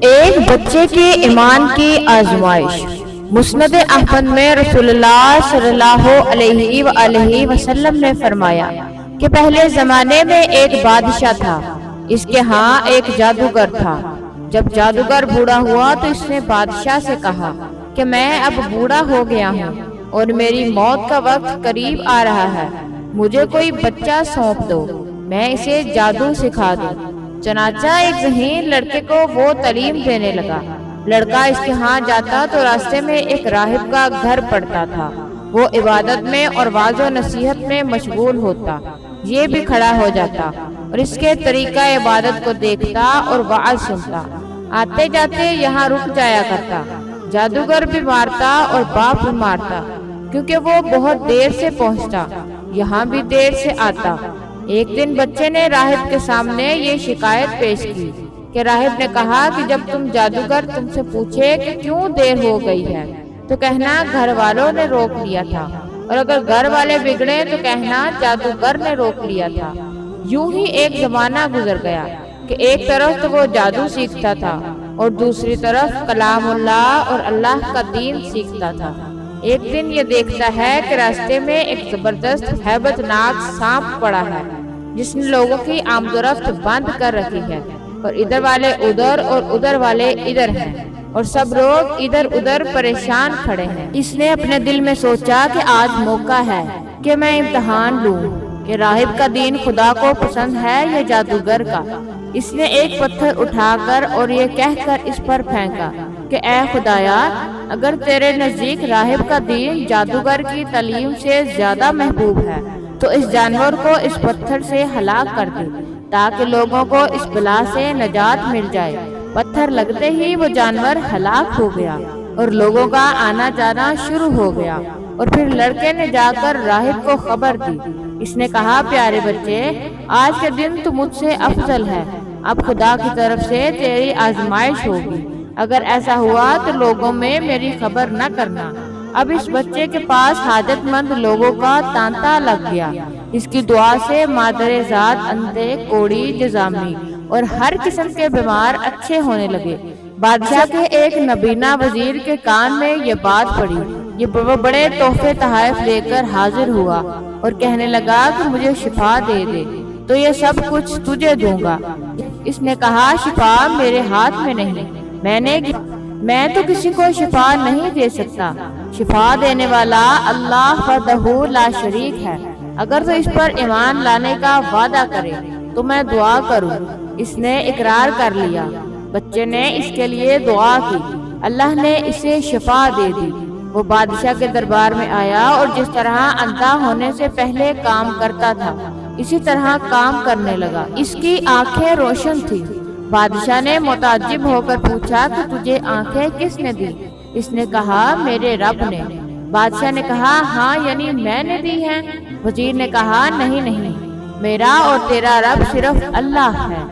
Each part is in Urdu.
ایک بچے کے ایمان کی آزمائش۔ مسند احمد میں رسول اللہ صلی اللہ علیہ وآلہ وسلم نے فرمایا کہ پہلے زمانے میں ایک بادشاہ تھا، اس کے ہاں ایک جادوگر تھا۔ جب جادوگر بوڑھا ہوا تو اس نے بادشاہ سے کہا کہ میں اب بوڑھا ہو گیا ہوں اور میری موت کا وقت قریب آ رہا ہے، مجھے کوئی بچہ سونپ دو، میں اسے جادو سکھا دوں۔ چنانچہ ایک ذہین لڑکے کو وہ تعلیم دینے لگا۔ لڑکا اس کے ہاں جاتا تو راستے میں ایک راہب کا گھر پڑتا تھا، وہ عبادت میں اور واعظ و نصیحت میں مشغول ہوتا، یہ بھی کھڑا ہو جاتا اور اس کے طریقہ عبادت کو دیکھتا اور وعظ سنتا۔ آتے جاتے یہاں رک جایا کرتا۔ جادوگر بھی مارتا اور باپ بھی مارتا، کیونکہ وہ بہت دیر سے پہنچتا، یہاں بھی دیر سے آتا۔ ایک دن بچے نے راہب کے سامنے یہ شکایت پیش کی کہ راہب نے کہا کہ جب تم جادوگر تم سے پوچھے کہ کیوں دیر ہو گئی ہے تو کہنا گھر والوں نے روک لیا تھا، اور اگر گھر والے بگڑے تو کہنا جادوگر نے روک لیا تھا۔ یوں ہی ایک زمانہ گزر گیا کہ ایک طرف تو وہ جادو سیکھتا تھا اور دوسری طرف کلام اللہ اور اللہ کا دین سیکھتا تھا۔ ایک دن یہ دیکھتا ہے کہ راستے میں ایک زبردست ہیبت ناک سانپ پڑا ہے جس نے لوگوں کی آمد و رفت بند کر رکھی ہے، اور ادھر والے ادھر اور ادھر والے ادھر ہیں، اور سب لوگ ادھر ادھر پریشان کھڑے ہیں۔ اس نے اپنے دل میں سوچا کہ آج موقع ہے کہ میں امتحان لوں کہ راہب کا دین خدا کو پسند ہے یا جادوگر کا۔ اس نے ایک پتھر اٹھا کر اور یہ کہہ کر اس پر پھینکا کہ اے خدایا، اگر تیرے نزدیک راہب کا دین جادوگر کی تعلیم سے زیادہ محبوب ہے تو اس جانور کو اس پتھر سے ہلاک کر دے تاکہ لوگوں کو اس بلا سے نجات مل جائے۔ پتھر لگتے ہی وہ جانور ہلاک ہو گیا اور لوگوں کا آنا جانا شروع ہو گیا، اور پھر لڑکے نے جا کر راہب کو خبر دی۔ اس نے کہا پیارے بچے، آج کے دن تو مجھ سے افضل ہے، اب خدا کی طرف سے تیری آزمائش ہوگی، اگر ایسا ہوا تو لوگوں میں میری خبر نہ کرنا۔ اب اس بچے کے پاس حاجت مند لوگوں کا تانتا لگ گیا۔ اس کی دعا سے مادر ذات، اندھے، کوڑی، جزامی اور ہر قسم کے بیمار اچھے ہونے لگے۔ بادشاہ کے ایک نبینا وزیر کے کان میں یہ بات پڑی، یہ بڑے تحفے تحائف لے کر حاضر ہوا اور کہنے لگا کہ مجھے شفا دے دے تو یہ سب کچھ تجھے دوں گا۔ اس نے کہا شفا میرے ہاتھ میں نہیں، میں تو کسی کو شفا نہیں دے سکتا، شفا دینے والا اللہ وحدہ لا شریک ہے، اگر تو اس پر ایمان لانے کا وعدہ کرے تو میں دعا کروں۔ اس نے اقرار کر لیا۔ بچے نے اس کے لیے دعا کی، اللہ نے اسے شفا دے دی۔ وہ بادشاہ کے دربار میں آیا اور جس طرح اندھا ہونے سے پہلے کام کرتا تھا اسی طرح کام کرنے لگا، اس کی آنکھیں روشن تھی۔ بادشاہ نے متعجب ہو کر پوچھا کہ تجھے آنکھیں کس نے دی؟ اس نے کہا میرے رب نے۔ بادشاہ نے کہا ہاں یعنی میں نے دی ہیں؟ وزیر نے کہا نہیں، میرا اور تیرا رب صرف اللہ ہے۔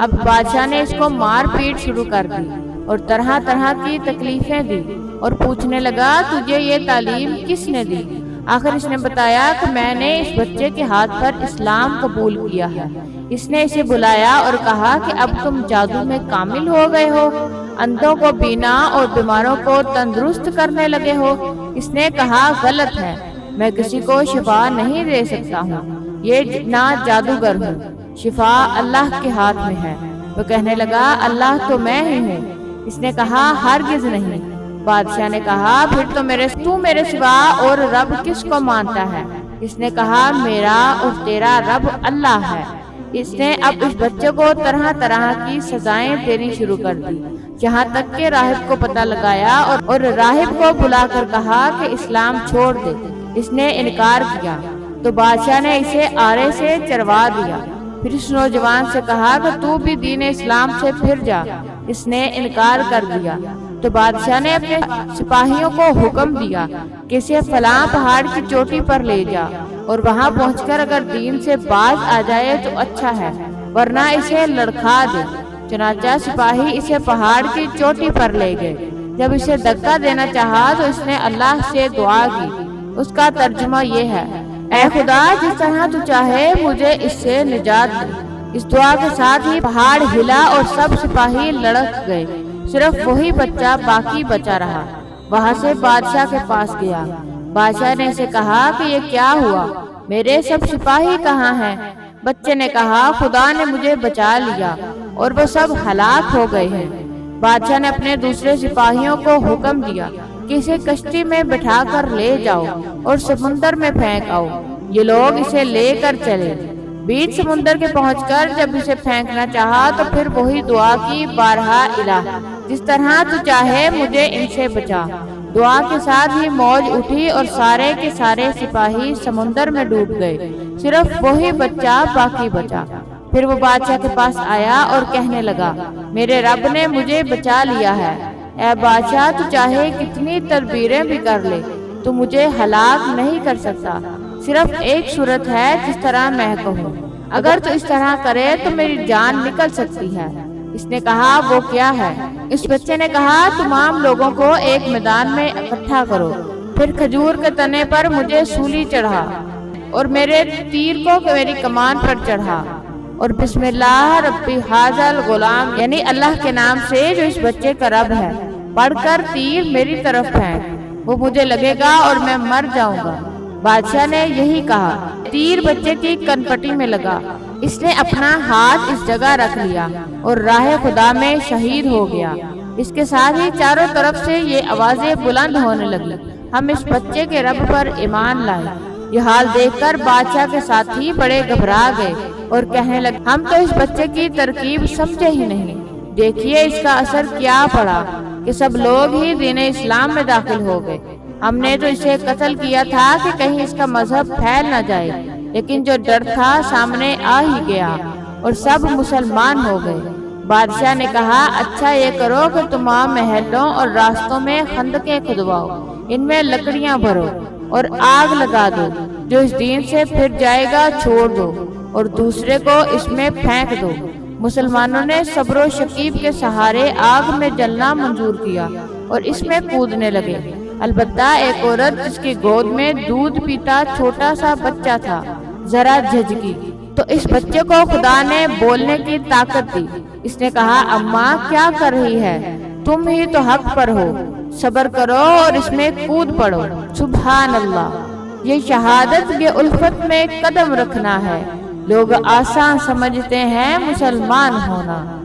اب بادشاہ نے اس کو مار پیٹ شروع کر دی اور طرح طرح کی تکلیفیں دی اور پوچھنے لگا تجھے یہ تعلیم کس نے دی؟ آخر اس نے بتایا کہ میں نے اس بچے کے ہاتھ پر اسلام قبول کیا ہے۔ اس نے اسے بلایا اور کہا کہ اب تم جادو میں کامل ہو گئے ہو، اندھوں کو بینا اور بیماروں کو تندرست کرنے لگے ہو۔ اس نے کہا غلط ہے، میں کسی کو شفا نہیں دے سکتا ہوں، یہ نہ جادوگر ہوں، شفا اللہ کے ہاتھ میں ہے۔ وہ کہنے لگا اللہ تو میں ہی ہوں۔ اس نے کہا ہرگز نہیں۔ بادشاہ نے کہا پھر تو میرے سوا اور رب کس کو مانتا ہے؟ اس نے کہا میرا اور تیرا رب اللہ ہے۔ اس نے اب اس بچے کو طرح طرح کی سزائیں دینی شروع کر دی، جہاں تک کہ راہب کو پتہ لگایا اور راہب کو بلا کر کہا کہ اسلام چھوڑ دے۔ اس نے انکار کیا تو بادشاہ نے اسے آرے سے چروا دیا۔ پھر اس نوجوان سے کہا کہ تو بھی دین اسلام سے پھر جا۔ اس نے انکار کر دیا تو بادشاہ نے اپنے سپاہیوں کو حکم دیا کہ اسے فلاں پہاڑ کی چوٹی پر لے جا اور وہاں پہنچ کر اگر دین سے باز آ جائے تو اچھا ہے، ورنہ اسے لڑکھا دے۔ چنانچہ سپاہی اسے پہاڑ کی چوٹی پر لے گئے۔ جب اسے دھکا دینا چاہا تو اس نے اللہ سے دعا کی۔ اس کا ترجمہ یہ ہے اے خدا جس طرح تو چاہے مجھے اس سے نجات دے۔ اس دعا کے ساتھ ہی پہاڑ ہلا اور سب سپاہی لڑک گئے، صرف وہی بچہ باقی بچا رہا۔ وہاں سے بادشاہ کے پاس گیا۔ بادشاہ نے اسے کہا کہ یہ کیا ہوا، میرے سب سپاہی کہاں ہیں؟ بچے نے کہا خدا نے مجھے بچا لیا اور وہ سب ہلاک ہو گئے ہیں۔ بادشاہ نے اپنے دوسرے سپاہیوں کو حکم دیا کہ اسے کشتی میں بٹھا کر لے جاؤ اور سمندر میں پھینک آؤ۔ یہ لوگ اسے لے کر چلے۔ بیچ سمندر کے پہنچ کر جب اسے پھینکنا چاہا تو پھر وہی دعا کی، بارہا الہ جس طرح تو چاہے مجھے ان سے بچا۔ دعا کے ساتھ ہی موج اٹھی اور سارے کے سارے سپاہی سمندر میں ڈوب گئے، صرف وہی بچہ باقی بچا۔ پھر وہ بادشاہ کے پاس آیا اور کہنے لگا میرے رب نے مجھے بچا لیا ہے۔ اے بادشاہ تو چاہے کتنی تدبیریں بھی کر لے تو مجھے ہلاک نہیں کر سکتا۔ صرف ایک صورت ہے جس طرح میں کہوں، اگر تو اس طرح کرے تو میری جان نکل سکتی ہے۔ اس نے کہا وہ کیا ہے؟ اس بچے نے کہا تمام لوگوں کو ایک میدان میں اکٹھا کرو، پھر کھجور کے تنے پر مجھے سولی چڑھا اور میرے تیر کو میری کمان پر چڑھا اور بسم اللہ ربی ھذا الغلام یعنی اللہ کے نام سے جو اس بچے کا رب ہے پڑھ کر تیر میری طرف پھینک، وہ مجھے لگے گا اور میں مر جاؤں گا۔ بادشاہ نے یہی کہا۔ تیر بچے کی کنپٹی میں لگا، اس نے اپنا ہاتھ اس جگہ رکھ لیا اور راہ خدا میں شہید ہو گیا۔ اس کے ساتھ ہی چاروں طرف سے یہ آوازیں بلند ہونے لگی، ہم اس بچے کے رب پر ایمان لائے۔ یہ حال دیکھ کر بادشاہ کے ساتھی بڑے گھبرا گئے اور کہنے لگے ہم تو اس بچے کی ترکیب سمجھے ہی نہیں، دیکھیے اس کا اثر کیا پڑا کہ سب لوگ ہی دین اسلام میں داخل ہو گئے۔ ہم نے تو اسے قتل کیا تھا کہ کہیں اس کا مذہب پھیل نہ جائے، لیکن جو ڈر تھا سامنے آ ہی گیا اور سب مسلمان ہو گئے۔ بادشاہ نے کہا اچھا یہ کرو کہ تمام محلوں اور راستوں میں خندقیں کھدواؤ، ان میں لکڑیاں بھرو اور آگ لگا دو، جو اس دین سے پھر جائے گا چھوڑ دو اور دوسرے کو اس میں پھینک دو۔ مسلمانوں نے صبر و شکیب کے سہارے آگ میں جلنا منظور کیا اور اس میں کودنے لگے۔ البتہ ایک عورت جس کی گود میں دودھ پیتا چھوٹا سا بچہ تھا ذرا جھجکی، تو اس بچے کو خدا نے بولنے کی طاقت دی۔ اس نے کہا اماں کیا کر رہی ہے؟ تم ہی تو حق پر ہو، صبر کرو اور اس میں کود پڑو۔ سبحان اللہ، یہ شہادت یہ الفت میں قدم رکھنا ہے۔ لوگ آسان سمجھتے ہیں مسلمان ہونا۔